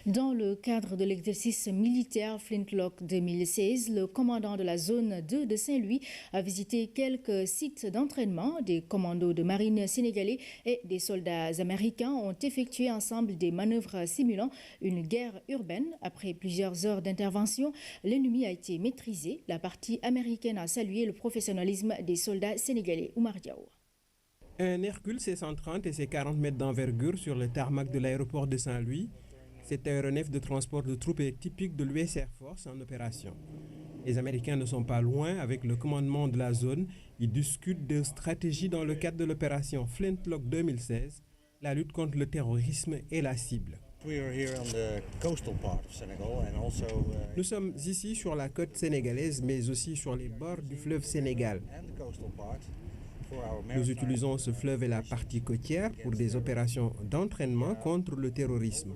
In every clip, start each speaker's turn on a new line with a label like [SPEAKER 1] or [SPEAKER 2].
[SPEAKER 1] Dans le cadre de l'exercice militaire Flintlock 2016, le commandant de la zone 2 de Saint-Louis a visité quelques sites d'entraînement. Des commandos de marine sénégalais et des soldats américains ont effectué ensemble des manœuvres simulant une guerre urbaine. Après plusieurs heures d'intervention, l'ennemi a été maîtrisé. La partie américaine a salué le professionnalisme des soldats sénégalais. Oumar Diaw.
[SPEAKER 2] Un Hercule C-130 et ses 40 mètres d'envergure sur le tarmac de l'aéroport de Saint-Louis. Cet aéronef de transport de troupes est typique de l'US Air Force en opération. Les Américains ne sont pas loin avec le commandement de la zone. Ils discutent de stratégie dans le cadre de l'opération Flintlock 2016, la lutte contre le terrorisme et la cible. Nous sommes ici sur la côte sénégalaise, mais aussi sur les bords du fleuve Sénégal. Nous utilisons ce fleuve et la partie côtière pour des opérations d'entraînement contre le terrorisme.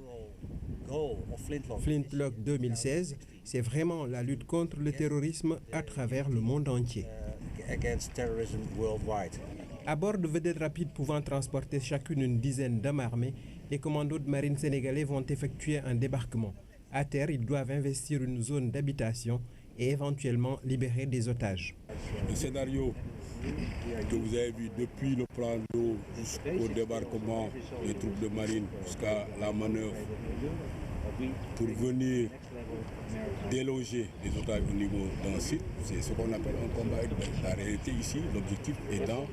[SPEAKER 2] Flintlock 2016, c'est vraiment la lutte contre le terrorisme à travers le monde entier. À bord de vedettes rapides pouvant transporter chacune une dizaine d'hommes armés, les commandos de marine sénégalais vont effectuer un débarquement. À terre, ils doivent investir une zone d'habitation et éventuellement libérer des otages.
[SPEAKER 3] Le scénario que vous avez vu depuis le plan d'eau jusqu'au débarquement des troupes de marine jusqu'à la manœuvre pour venir déloger les otages au niveau d'un site, c'est ce qu'on appelle un combat urbain. La réalité ici, l'objectif est dans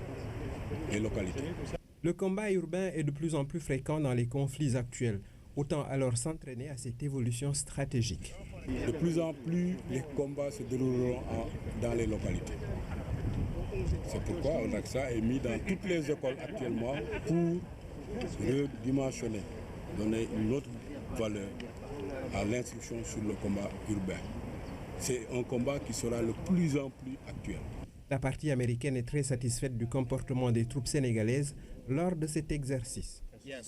[SPEAKER 3] les localités.
[SPEAKER 2] Le combat urbain est de plus en plus fréquent dans les conflits actuels. Autant alors s'entraîner à cette évolution stratégique.
[SPEAKER 3] De plus en plus, les combats se dérouleront dans les localités. C'est pourquoi ONACSA est mis dans toutes les écoles actuellement pour redimensionner, donner une autre valeur à l'instruction sur le combat urbain. C'est un combat qui sera de plus en plus actuel.
[SPEAKER 2] La partie américaine est très satisfaite du comportement des troupes sénégalaises lors de cet exercice.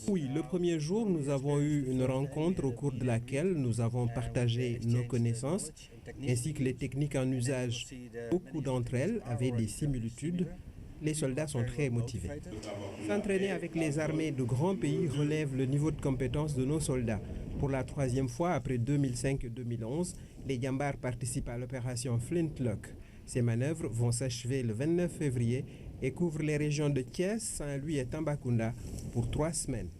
[SPEAKER 2] Oui, le premier jour, nous avons eu une rencontre au cours de laquelle nous avons partagé nos connaissances ainsi que les techniques en usage. Beaucoup d'entre elles avaient des similitudes. Les soldats sont très motivés. S'entraîner avec les armées de grands pays relève le niveau de compétence de nos soldats. Pour la troisième fois après 2005 et 2011, les Yambars participent à l'opération Flintlock. Ces manœuvres vont s'achever le 29 février et couvrent les régions de Thiès, Saint-Louis et Tambacounda pour 3 semaines.